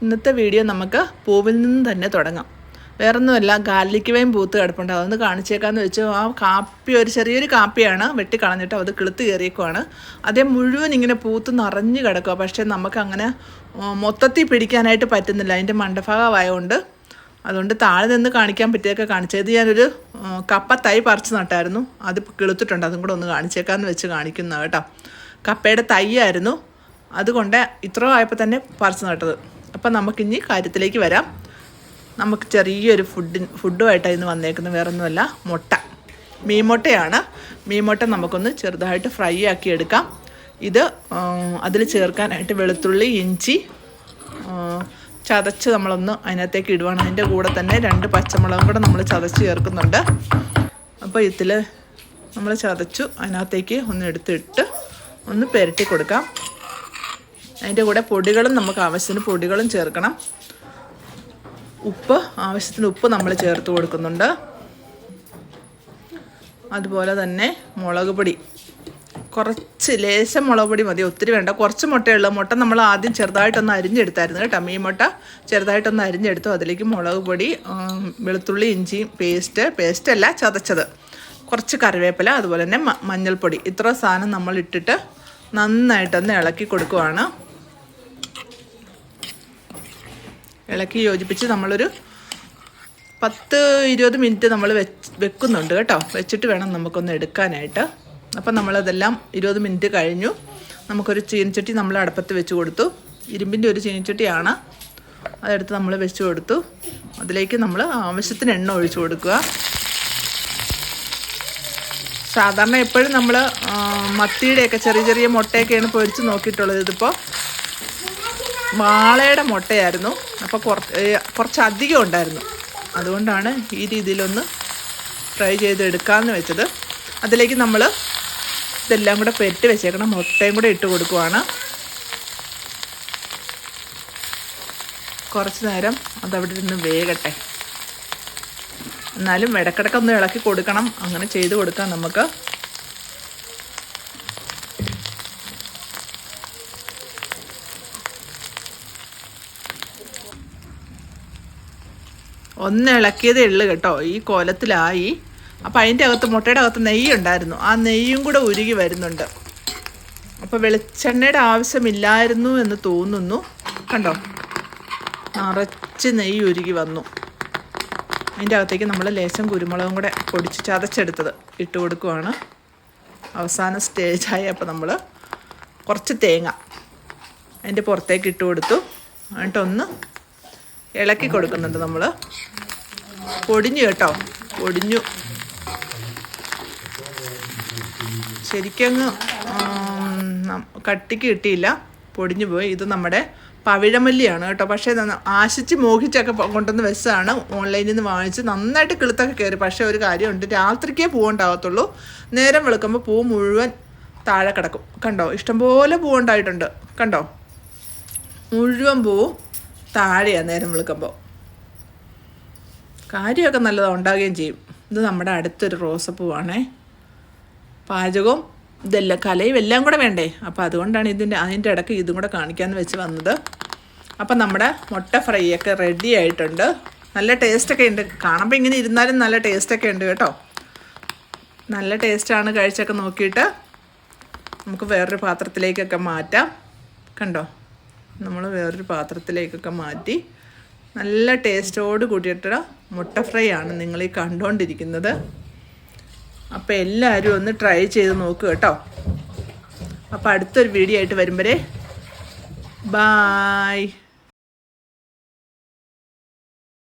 ഇന്നത്തെ വീഡിയോ നമുക്ക് പൂവിൽ നിന്ന് തന്നെ തുടങ്ങാം. വേറൊന്നുമല്ല, ഗാർലിക് വൈൻ പൂത്ത് കിടപ്പുണ്ട്. അതൊന്ന് കാണിച്ചേക്കാമെന്ന് വെച്ചു. ആ കാപ്പി ഒരു ചെറിയൊരു കാപ്പിയാണ്, വെട്ടിക്കളഞ്ഞിട്ട് അത് കിളുത്ത് കയറിയേക്കുവാണ്. അതേ മുഴുവൻ ഇങ്ങനെ പൂത്ത് നിറഞ്ഞു കിടക്കുക. പക്ഷേ നമുക്കങ്ങനെ മൊത്തത്തിൽ പിടിക്കാനായിട്ട് പറ്റുന്നില്ല, അതിൻ്റെ മണ്ടഭാഗമായതുകൊണ്ട്. അതുകൊണ്ട് താഴെ നിന്ന് കാണിക്കാൻ പറ്റിയൊക്കെ കാണിച്ചത്. ഞാനൊരു കപ്പ തൈ പറിച്ച് നട്ടായിരുന്നു, അത് കിളുത്തിട്ടുണ്ട്. അതും കൂടെ ഒന്ന് കാണിച്ചേക്കാമെന്ന് വെച്ച് കാണിക്കുന്ന കേട്ടോ. കപ്പയുടെ തൈയായിരുന്നു, അതുകൊണ്ട് ഇത്ര ആയപ്പോൾ തന്നെ പറിച്ച് നട്ടത്. അപ്പം നമുക്കിനി കാര്യത്തിലേക്ക് വരാം. നമുക്ക് ചെറിയൊരു ഫുഡുമായിട്ടാണ് ഇന്ന് വന്നേക്കുന്നത്. വേറൊന്നുമല്ല, മീൻ മുട്ടയാണ്. മീൻ മുട്ട നമുക്കൊന്ന് ചെറുതായിട്ട് ഫ്രൈ ആക്കി എടുക്കാം. ഇത് അതിൽ ചേർക്കാനായിട്ട് വെളുത്തുള്ളി, ഇഞ്ചി ചതച്ച് നമ്മളൊന്ന് അതിനകത്തേക്ക് ഇടുവാണ്. അതിൻ്റെ കൂടെ തന്നെ 2 പച്ചമുളകും കൂടെ നമ്മൾ ചതച്ച് ചേർക്കുന്നുണ്ട്. അപ്പോൾ ഇതിൽ നമ്മൾ ചതച്ചു അതിനകത്തേക്ക് ഒന്ന് എടുത്തിട്ട് ഒന്ന് പുരട്ടി കൊടുക്കാം. അതിൻ്റെ കൂടെ പൊടികളും നമുക്ക് ആവശ്യത്തിന് പൊടികളും ചേർക്കണം. ആവശ്യത്തിന് ഉപ്പ് നമ്മൾ ചേർത്ത് കൊടുക്കുന്നുണ്ട്. അതുപോലെ തന്നെ മുളക് പൊടി കുറച്ച് ലേശം മുളക് പൊടി മതി, ഒത്തിരി വേണ്ട. കുറച്ച് മുട്ടയുള്ള മുട്ട നമ്മൾ ആദ്യം ചെറുതായിട്ടൊന്ന് അരിഞ്ഞെടുത്തായിരുന്നു കേട്ടോ. മീൻ മുട്ട ചെറുതായിട്ടൊന്ന് അരിഞ്ഞെടുത്തു. അതിലേക്ക് മുളക് പൊടി, വെളുത്തുള്ളി, ഇഞ്ചിയും പേസ്റ്റല്ല ചതച്ചത്, കുറച്ച് കറിവേപ്പില, അതുപോലെ തന്നെ മഞ്ഞൾപ്പൊടി, ഇത്ര സാധനം നമ്മൾ ഇട്ടിട്ട് നന്നായിട്ടൊന്ന് ഇളക്കി കൊടുക്കുവാണ്. ഇളക്കി യോജിപ്പിച്ച് നമ്മളൊരു 10-20 മിനിറ്റ് നമ്മൾ വെക്കുന്നുണ്ട് കേട്ടോ. വെച്ചിട്ട് വേണം നമുക്കൊന്ന് എടുക്കാനായിട്ട്. അപ്പം നമ്മളതെല്ലാം 20 മിനിറ്റ് കഴിഞ്ഞു. നമുക്കൊരു ചീനച്ചട്ടി നമ്മൾ അടുപ്പത്ത് വെച്ച് കൊടുത്തു. ഇരുമ്പിൻ്റെ ഒരു ചീനച്ചട്ടിയാണ്, അതെടുത്ത് നമ്മൾ വെച്ച് കൊടുത്തു. അതിലേക്ക് നമ്മൾ ആവശ്യത്തിന് എണ്ണ ഒഴിച്ചു കൊടുക്കുക. സാധാരണ എപ്പോഴും നമ്മൾ മത്തിയുടെയൊക്കെ ചെറിയ മുട്ടയൊക്കെയാണ് പൊരിച്ച് നോക്കിയിട്ടുള്ളത്. ഇതിപ്പോൾ വാളയുടെ മുട്ടയായിരുന്നു, അപ്പോൾ കുറച്ചധികം ഉണ്ടായിരുന്നു. അതുകൊണ്ടാണ് ഈ രീതിയിലൊന്ന് ഫ്രൈ ചെയ്തെടുക്കാമെന്ന് വെച്ചത്. അതിലേക്ക് നമ്മൾ ഇതെല്ലാം കൂടെ പെരട്ടി വെച്ചേക്കണം. മുട്ടയും കൂടെ ഇട്ട് കൊടുക്കുവാണ്. കുറച്ച് നേരം അതവിടെ നിന്ന് വേകട്ടെ. എന്നാലും ഇടക്കിടക്കൊന്ന് ഇളക്കി കൊടുക്കണം. അങ്ങനെ ചെയ്ത് കൊടുക്കാം നമുക്ക്. ഒന്ന് ഇളക്കിയതേ ഉള്ളു കേട്ടോ. ഈ കോലത്തിലായി. അപ്പോൾ അതിൻ്റെ അകത്ത്, മുട്ടയുടെ അകത്ത് നെയ്യ് ഉണ്ടായിരുന്നു. ആ നെയ്യും കൂടെ ഉരുകി വരുന്നുണ്ട്. അപ്പോൾ വെളിച്ചെണ്ണയുടെ ആവശ്യമില്ലായിരുന്നു എന്ന് തോന്നുന്നു. കണ്ടോ, നിറച്ച് നെയ്യ് ഉരുകി വന്നു. അതിൻ്റെ അകത്തേക്ക് നമ്മൾ ലേശം കുരുമുളകും കൂടെ പൊടിച്ച് ചതച്ചെടുത്തത് ഇട്ട് കൊടുക്കുവാണ്. അവസാന സ്റ്റേജായി. അപ്പോൾ നമ്മൾ കുറച്ച് തേങ്ങ അതിൻ്റെ പുറത്തേക്ക് ഇട്ട് കൊടുത്തു. എന്നിട്ടൊന്ന് ഇളക്കി കൊടുക്കുന്നുണ്ട് നമ്മൾ. പൊടിഞ്ഞു കേട്ടോ, പൊടിഞ്ഞു. ശരിക്കങ്ങ് കട്ടിക്ക് കിട്ടിയില്ല, പൊടിഞ്ഞു പോയി. ഇത് നമ്മുടെ പവിഴമല്ലിയാണ് കേട്ടോ. പക്ഷേ ആശിച്ച് മോഹിച്ചൊക്കെ കൊണ്ടുവന്ന് വെച്ചതാണ്, ഓൺലൈനിൽ നിന്ന് വാങ്ങിച്ച്. നന്നായിട്ട് കിളുത്തൊക്കെ കയറി. പക്ഷേ ഒരു കാര്യമുണ്ട്, രാത്രിക്കേ പൂവുണ്ടാകത്തുള്ളൂ. നേരം വെളുക്കുമ്പോൾ പൂ മുഴുവൻ താഴെ കിടക്കും. കണ്ടോ, ഇഷ്ടംപോലെ പൂവുണ്ടായിട്ടുണ്ട്. കണ്ടോ, മുഴുവൻ പൂവും താഴെയാണ് നേരം വെളുക്കുമ്പോൾ. കാര്യമൊക്കെ നല്ലതാണ്, ഉണ്ടാകുകയും ചെയ്യും. ഇത് നമ്മുടെ അടുത്തൊരു റോസപ്പൂവാണേ. പാചകവും ഇതെല്ലാം കലയും എല്ലാം കൂടെ വേണ്ടേ. അപ്പോൾ അതുകൊണ്ടാണ് അതിൻ്റെ ഇടയ്ക്ക് ഇതും കൂടെ കാണിക്കാമെന്ന് വെച്ച് വന്നത്. അപ്പം നമ്മുടെ മുട്ട ഫ്രൈ ഒക്കെ റെഡി ആയിട്ടുണ്ട്. നല്ല ടേസ്റ്റൊക്കെ ഉണ്ട്. കാണുമ്പോൾ ഇങ്ങനെ ഇരുന്നാലും നല്ല ടേസ്റ്റൊക്കെ ഉണ്ട് കേട്ടോ. നല്ല ടേസ്റ്റാണ്. കഴിച്ചൊക്കെ നോക്കിയിട്ട് നമുക്ക് വേറൊരു പാത്രത്തിലേക്കൊക്കെ മാറ്റാം. കണ്ടോ, നമ്മൾ വേറൊരു പാത്രത്തിലേക്കൊക്കെ മാറ്റി നല്ല ടേസ്റ്റോട് കൂട്ടിയിട്ടുള്ള മുട്ട ഫ്രൈ ആണ് നിങ്ങളീ കണ്ടുകൊണ്ടിരിക്കുന്നത്. അപ്പോൾ എല്ലാവരും ഒന്ന് ട്രൈ ചെയ്ത് നോക്കുക കേട്ടോ. അപ്പോൾ അടുത്തൊരു വീഡിയോ ആയിട്ട് വരുമ്പോഴേ ബായ്.